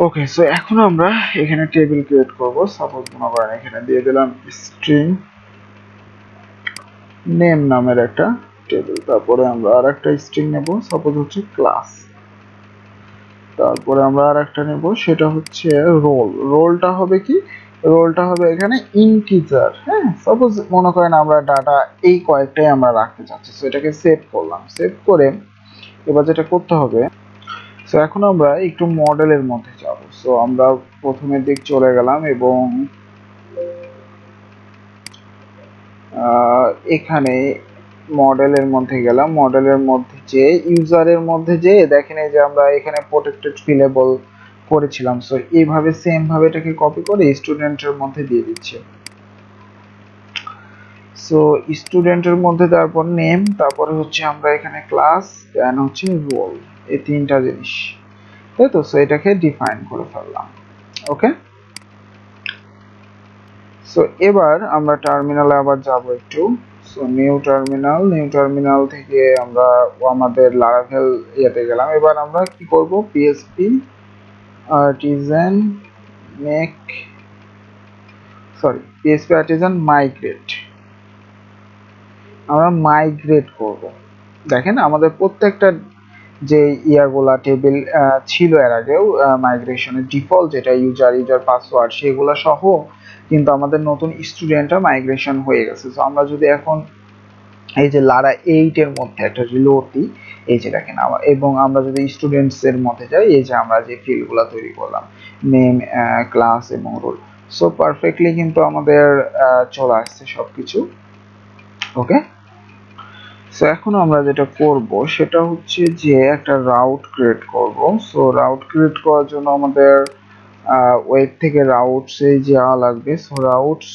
ওকে, so এখন আমরা এখানে টেবিল ক্রিয়েট করব। সাপোজ মনে করেন এখানে দিয়ে দিলাম স্ট্রিং নেম নামের একটা টেবিল, তারপরে আমরা আর একটা স্ট্রিং নেব, সাপোজ হচ্ছে ক্লাস, তারপরে আমরা আর একটা নেব, সেটা হচ্ছে রোল। রোলটা হবে কি, রোলটা হবে এখানে ইন্টিজার। হ্যাঁ, সাপোজ মনে করেন আমরা ডাটা এই কয়েকটাই আমরা রাখতে চাচ্ছি, সো এটাকে সেভ করলাম। সেভ করে এবার যেটা করতে হবে, সো এখন আমরা একটু মডেলের মধ্যে যাব। সো আমরা প্রথমের দিক চলে গেলাম এবং এখানে মডেলের মধ্যে গেলাম। মডেলের মধ্যে যে ইউজারের মধ্যে যে দেখেন এই যে আমরা এখানে প্রোটেক্টেড ফিলেবল করেছিলাম, সো এইভাবে সেম ভাবে এটাকে কপি করে স্টুডেন্টের মধ্যে দিয়ে দিচ্ছি। সো স্টুডেন্টের মধ্যে তারপর নেম, তারপরে হচ্ছে আমরা এখানে ক্লাস, দেন হচ্ছে রোল, এই তিনটা জিনিস, তাই তো। সো এটাকে ডিফাইন করে ফেললাম। ওকে, সো এবার আমরা টার্মিনালে আবার যাব একটু। সো নিউ টার্মিনাল থেকে আমরা আমাদের লারাভেল ইয়েতে গেলাম। এবার আমরা কি করব, পিএসপি আর্টিজান মাইগ্রেট, আমরা মাইগ্রেট করব। দেখেন আমাদের প্রত্যেকটা যে ইয়াগুলা টেবিল ছিল এর আগেও মাইগ্রেশনের ডিফল্ট যেটা ইউজার পাসওয়ার্ড সেগুলো সহ কিন্তু আমাদের নতুন স্টুডেন্টরা মাইগ্রেশন হয়ে গেছে। সো আমরা যদি এখন এই যে লারা 8 এর মধ্যে একটা রিলোড দিই, এই যে দেখেন এবং আমরা যদি স্টুডেন্টস এর মধ্যে যাই, এই যে আমরা যে ফিল্ডগুলো তৈরি করলাম নেম, ক্লাস এবং রোল, সো পারফেক্টলি কিন্তু আমাদের চলে আসছে সবকিছু। ওকে, সো এখন আমরা যেটা করব সেটা হচ্ছে যে একটা রাউট ক্রিয়েট করব। সো রাউট ক্রিয়েট করার জন্য আমাদের ওয়েব থেকে রাউটসে যাওয়া লাগবে। সো রাউটস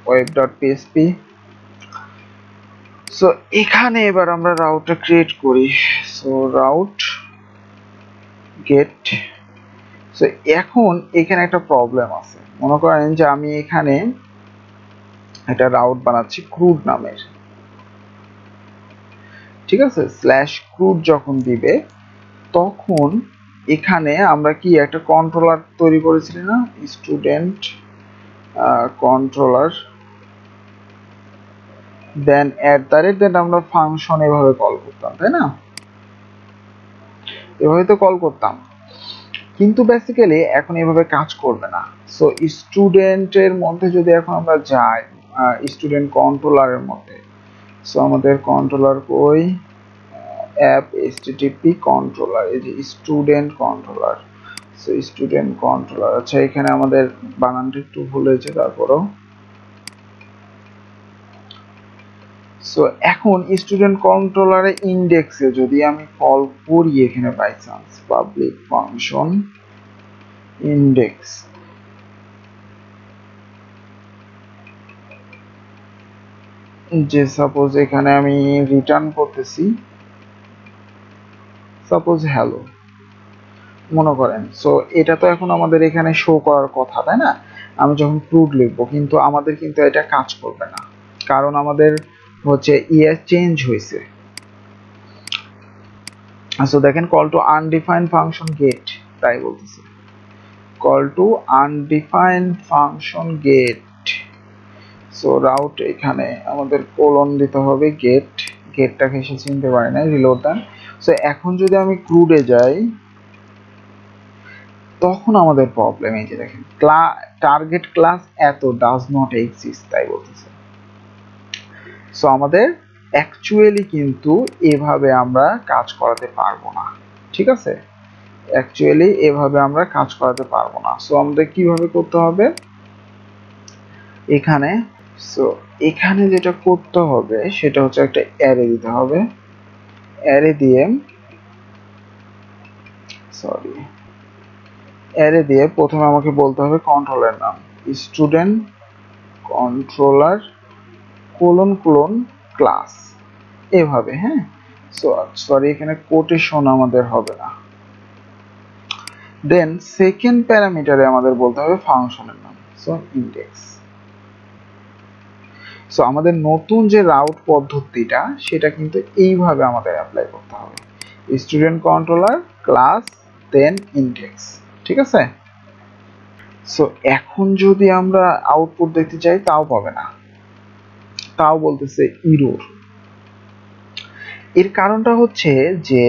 web.php, সো এখানে এবার আমরা রাউটটা ক্রিয়েট করি। সো রাউট গেট, সো এখন এখানে একটা প্রবলেম আছে। মনে করেন যে আমি এখানে একটা রাউট বানাচ্ছি ক্রুড নামের, ঠিক আছে। /ক্রুড যখন দিবে তখন এখানে আমরা কি একটা কন্ট্রোলার তৈরি করেছিলাম না, স্টুডেন্ট কন্ট্রোলার, দেন @ আমরা ফাংশন এভাবে কল করতাম, তাই না, এভাবে তো কল করতাম। কিন্তু বেসিক্যালি এখন এভাবে কাজ করবে না। সো স্টুডেন্টের মধ্যে যদি এখন আমরা যাই স্টুডেন্ট কন্ট্রোলারের মধ্যে, সো আমাদের কন্ট্রোলার কই, অ্যাপ http কন্ট্রোলার, এই যে student controller. So student controller, আচ্ছা এখানে আমাদের বানানটা একটু ভুল হয়েছে, তারপরও সো এখন স্টুডেন্ট কন্ট্রোলারে ইন্ডেক্সে যদি আমি কল করি এখানে by chance public function index, যে সাপোজ এখানে আমি রিটার্ন করতেছি সাপোজ হ্যালো মনে করেন। সো এটা তো এখন আমাদের এখানে শো করার কথা, তাই না, আমি যখন ক্রুড লিখবো, কিন্তু আমাদের কিন্তু এটা কাজ করবে না, কারণ আমাদের হচ্ছে চেঞ্জ হয়েছে। সো দেখেন call to undefined function get, তাই বলতেছে call to undefined function get. So route এখানে আমাদের কোলন দিতে হবে, গেটটাকে সে চিনতে পারে না, রিলোড দেন। সো এখন যদি আমি ক্রুডে যাই তখন আমাদের প্রবলেম, এই যে দেখেন টার্গেট ক্লাস এত ডাজ নট এক্সিস্ট, তাই বলতেছে। সো আমাদের অ্যাকচুয়ালি কিন্তু এভাবে আমরা কাজ করাতে পারবো না, ঠিক আছে, অ্যাকচুয়ালি এভাবে আমরা কাজ করাতে পারবো না। সো আমাদের কিভাবে করতে হবে এখানে, সো এখানে যেটা করতে হবে সেটা হচ্ছে একটা অ্যারে দিতে হবে। অ্যারে দিয়ে প্রথমে আমাকে বলতে হবে কন্ট্রোলার নাম স্টুডেন্ট কন্ট্রোলার কোলন ক্লাস, এভাবে। হ্যাঁ, সরি এখানে কোটেশন আমাদের হবে না। দেন সেকেন্ড প্যারামিটারে আমাদের বলতে হবে ফাংশনের নাম, সো ইন্ডেক্স। সো আমাদের নতুন যে রাউট পদ্ধতিটা সেটা কিন্তু এইভাবে আমাদের অ্যাপ্লাই করতে হবে, স্টুডেন্ট কন্ট্রোলার ক্লাস দেন ইন্ডেক্স, ঠিক ঠিক আছে। সো এখন যদি আমরা আউটপুট দেখতে চাই তাও পাবে না, তাও বলতেছে ইরর। এর কারণটা হচ্ছে যে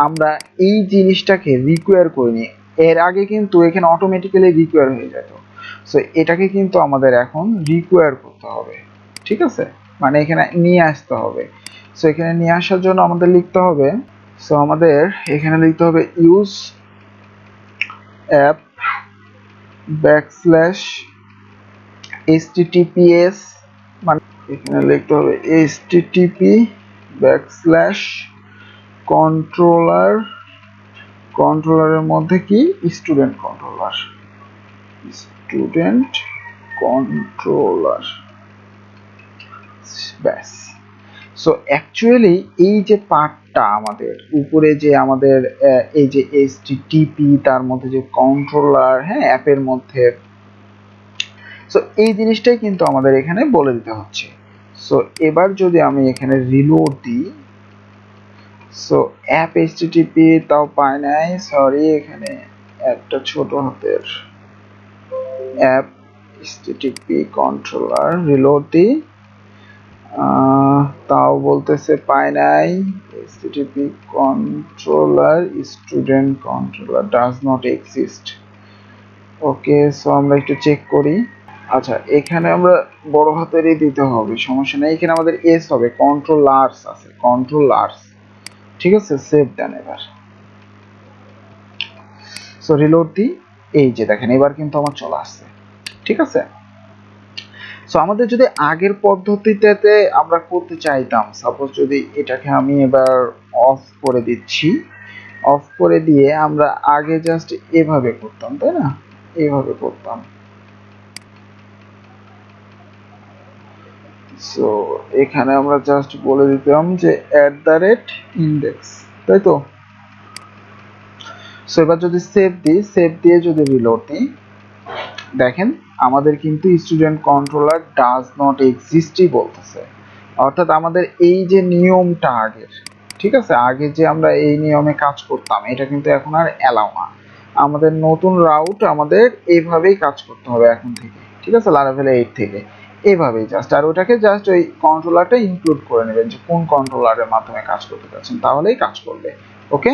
আমরা এই জিনিসটাকে রিকোয়ার করিনি, এর আগে কিন্তু এখানে অটোমেটিক্যালি রিকোয়ার হয়ে যেত। সো এটাকে কিন্তু আমাদের এখন রিকোয়ার করতে হবে, ঠিক আছে, মানে এখানে নিয়ে আসতে হবে। সো এখানে নিয়ে আসার জন্য আমাদের লিখতে হবে, সো আমাদের এখানে লিখতে হবে ইউজ অ্যাপ ব্যাকস্ল্যাশ https, মানে এখানে লিখতে হবে http ব্যাকস্ল্যাশ কন্ট্রোলার, কন্ট্রোলারের মধ্যে কি স্টুডেন্ট কন্ট্রোলার, স্টুডেন্ট কন্ট্রোলার, ব্যাস। সো অ্যাকচুয়ালি এই যে পার্টটা আমাদের উপরে যে আমাদের এই যে http তার মধ্যে যে কন্ট্রোলার, হ্যাঁ, অ্যাপের মধ্যে, সো এই জিনিসটাই কিন্তু আমাদের এখানে বলে দিতে হচ্ছে। সো এবার যদি আমি এখানে রিলোড দিই, সো অ্যাপ http তাও পাই নাই, সরি, এখানে একটা ছোট হাতের অ্যাপ http কন্ট্রোলার, রিলোড দিই, তাও বলতেছে পাই নাই, http controller student controller does not exist. Okay, so আমরা একটু চেক করি। আচ্ছা, এখানে আমরা বড় হাতেরই দিতে হবে, সমস্যা নেই, এখানে আমাদের এস হবে, কন্ট্রোলার্স আছে, কন্ট্রোলার্স, ঠিক আছে। সেভ দেন এবার। সো রিলোড দিই, এই যে দেখেন এবার কিন্তু আমার চলে আসছে, ঠিক আছে। সো আমাদের যদি আগের পদ্ধতিতে আমরা করতে চাইতাম, সাপোজ যদি এটাকে আমি এবার অফ করে দিচ্ছি, অফ করে দিয়ে আমরা আগে জাস্ট এভাবে করতাম, তাই না, এইভাবে করতাম। সো এখানে আমরা জাস্ট বলে দিতাম যে @index, তাই তো। সো এবার যদি সেভ দিই, সেভ দিয়ে যদি রিলোড দিই, দেখেন আমাদের কিন্তু স্টুডেন্ট কন্ট্রোলার ডাজ নট এক্সিস্টই বলতেছে, অর্থাৎ আমাদের এই যে নিয়মটা আগের, ঠিক আছে, আগে যে আমরা এই নিয়মে কাজ করতাম এটা কিন্তু এখন আর অ্যালাউ না। আমাদের নতুন রাউট আমাদের এইভাবেই কাজ করতে হবে এখন থেকে, ঠিক আছে, লারাভেল 8 থেকে এইভাবেই জাস্ট, আর ওটাকে জাস্ট ওই কন্ট্রোলারটা ইনক্লুড করে নেবেন যে কোন কন্ট্রোলারের মাধ্যমে কাজ করতে চাচ্ছেন, তাহলেই কাজ করবে। ওকে।